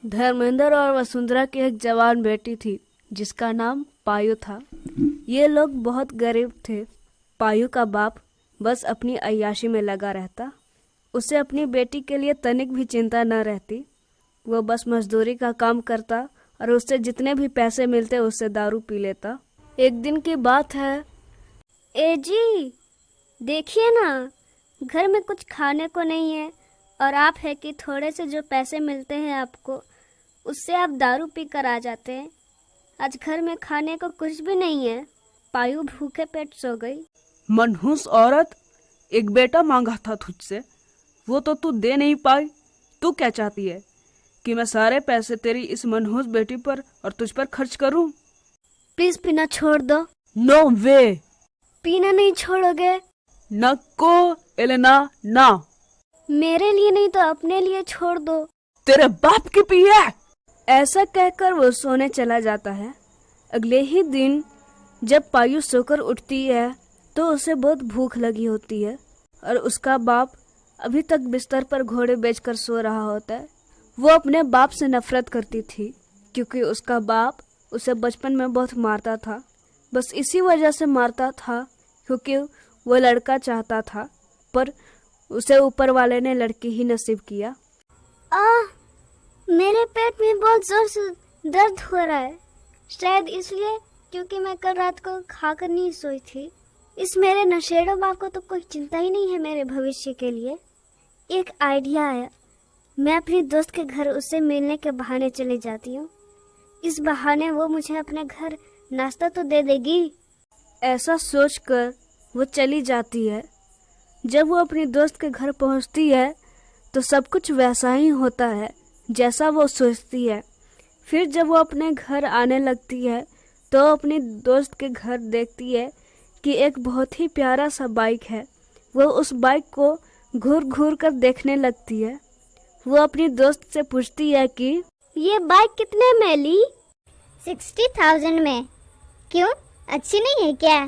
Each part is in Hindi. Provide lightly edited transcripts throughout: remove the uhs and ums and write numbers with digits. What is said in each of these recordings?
धर्मेंद्र और वसुंधरा की एक जवान बेटी थी जिसका नाम पायु था। ये लोग बहुत गरीब थे। पायु का बाप बस अपनी अय्याशी में लगा रहता। उसे अपनी बेटी के लिए तनिक भी चिंता न रहती। वो बस मजदूरी का काम करता और उससे जितने भी पैसे मिलते उससे दारू पी लेता। एक दिन की बात है। ए जी, देखिए ना, घर में कुछ खाने को नहीं है और आप है कि थोड़े से जो पैसे मिलते हैं आपको, उससे आप दारू पी कर आ जाते हैं। आज घर में खाने को कुछ भी नहीं है। पायु भूखे पेट सो गई। मनहूस औरत, एक बेटा मांगा था तुझसे, वो तो तू दे नहीं पाई। तू क्या चाहती है कि मैं सारे पैसे तेरी इस मनहूस बेटी पर और तुझ पर खर्च करूं? प्लीज पीना छोड़ दो। नो वे। पीना नहीं छोड़ोगे? नको एलेना, ना। मेरे लिए नहीं तो अपने लिए छोड़ दो। तेरे बाप की पी है। ऐसा कहकर वो सोने चला जाता है। अगले ही दिन जब पायु सोकर उठती है तो उसे बहुत भूख लगी होती है और उसका बाप अभी तक बिस्तर पर घोड़े बेचकर सो रहा होता है। वो अपने बाप से नफरत करती थी क्योंकि उसका बाप उसे बचपन में बहुत मारता था। बस इसी वजह से मारता था क्योंकि वो लड़का चाहता था, पर उसे ऊपर वाले ने लड़की ही नसीब किया। मेरे पेट में बहुत जोर से दर्द हो रहा है। शायद इसलिए क्योंकि मैं कल रात को खाकर नहीं सोई थी। इस मेरे नशेड़ो बाप को तो कोई चिंता ही नहीं है मेरे भविष्य के लिए। एक आइडिया आया। मैं अपनी दोस्त के घर उससे मिलने के बहाने चली जाती हूँ। इस बहाने वो मुझे अपने घर नाश्ता तो दे देगी। ऐसा सोचकर वो चली जाती है। जब वो अपनी दोस्त के घर पहुंचती है तो सब कुछ वैसा ही होता है जैसा वो सोचती है। फिर जब वो अपने घर आने लगती है तो अपनी दोस्त के घर देखती है कि एक बहुत ही प्यारा सा बाइक है। वो उस बाइक को घूर घूर कर देखने लगती है। वो अपनी दोस्त से पूछती है कि ये बाइक कितने में ली? 60,000 में। क्यों, अच्छी नहीं है क्या?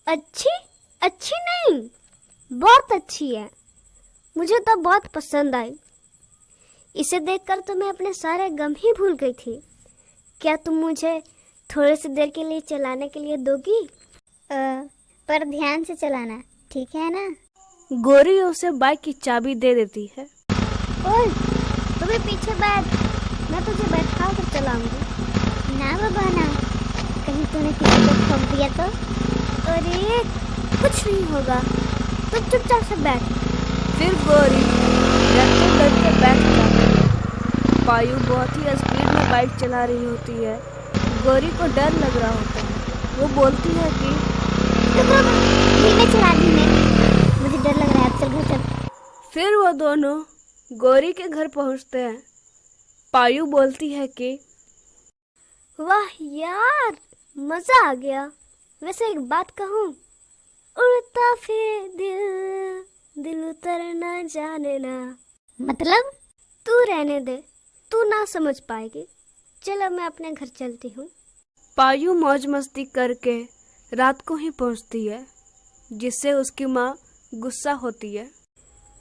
अच्छी नहीं, बहुत अच्छी है। मुझे तो बहुत पसंद आई। इसे देखकर तो मैं अपने सारे गम ही भूल गई थी। क्या तुम मुझे थोड़े से देर के लिए चलाने के लिए दोगी? पर ध्यान से चलाना, ठीक है ना? गोरी उसे बाइक की चाबी दे देती है। ओए, तुम्हें पीछे बैठ, मैं तुझे बैठा कर चलाऊंगी। ना बाबा ना, कहीं तूने किसी को ठोक दिया तो? अरे कुछ नहीं होगा, तुम चुपचाप से बैठ। फिर गोरी डरते डरते बैठ जाती है। पायु बहुत ही स्पीड में बाइक चला रही होती है। गोरी को डर लग रहा होता है। वो बोलती है कि धीमे चला, धीमे, मुझे डर लग रहा है, चल घर चल। फिर वो दोनों गोरी के घर पहुंचते हैं। पायु बोलती है कि वाह यार, मजा आ गया। वैसे एक बात कहूँ, उड़ता फिर दिल उतरना जाने ना। मतलब? तू रहने दे, तू ना समझ पाएगी। चलो मैं अपने घर चलती हूँ। पायु मौज मस्ती करके रात को ही पहुंचती है, जिससे उसकी माँ गुस्सा होती है।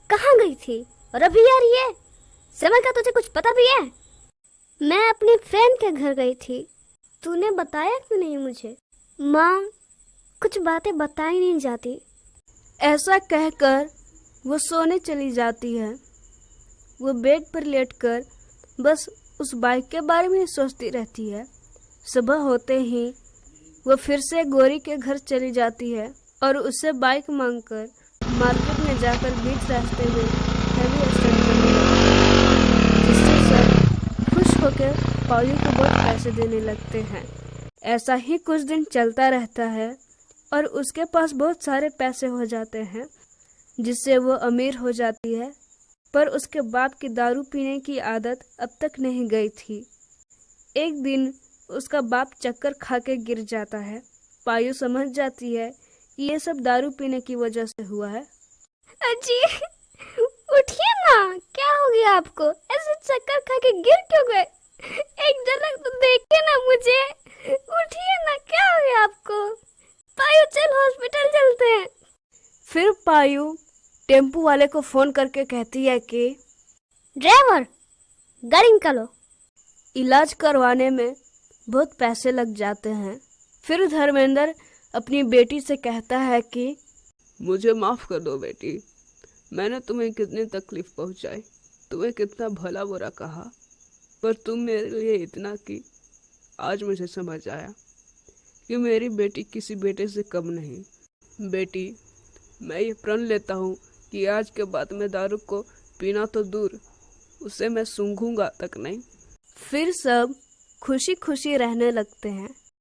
कहाँ गई थी और अभी आ रही है? समय का तुझे कुछ पता भी है? मैं अपनी फ्रेंड के घर गई थी। तूने बताया क्यों नहीं मुझे? माँ, कुछ बातें बताई नहीं जाती। ऐसा कहकर वो सोने चली जाती है। वो बेड पर लेटकर बस उस बाइक के बारे में सोचती रहती है। सुबह होते ही वो फिर से गोरी के घर चली जाती है और उससे बाइक मांगकर मार्केट में जाकर बीच रास्ते में हैवी स्टंट करने लगती है, जिससे सब खुश होकर पायु को बहुत पैसे देने लगते हैं। ऐसा ही कुछ दिन चलता रहता है और उसके पास बहुत सारे पैसे हो जाते हैं, जिससे वो अमीर हो जाती है। पर उसके बाप की दारू पीने की आदत अब तक नहीं गई थी। एक दिन उसका बाप चक्कर खा के गिर जाता है। पायु समझ जाती है कि ये सब दारू पीने की वजह से हुआ है। अजी, उठिए ना, क्या हो गया आपको? ऐसे चक्कर खा के गिर क्यों गए? एक झलक तो देखिए ना मुझे। उठिए ना, क्या हो गया आपको? पायु, चल हॉस्पिटल चलते हैं। फिर पायु टेम्पू वाले को फोन करके कहती है कि ड्राइवर, गाड़ी निकालो, इलाज करवाने में बहुत पैसे लग जाते हैं। फिर धर्मेंद्र अपनी बेटी से कहता है कि मुझे माफ कर दो बेटी, मैंने तुम्हें कितनी तकलीफ पहुंचाई, तुम्हें कितना भला बुरा कहा, पर तुम मेरे लिए इतना की। आज मुझे समझ आया कि मेरी बेटी किसी बेटे से कम नहीं। बेटी, मैं ये प्रण लेता हूँ कि आज के बाद मैं दारू को पीना तो दूर, उसे मैं सूंघूंगा तक नहीं। फिर सब खुशी खुशी रहने लगते हैं।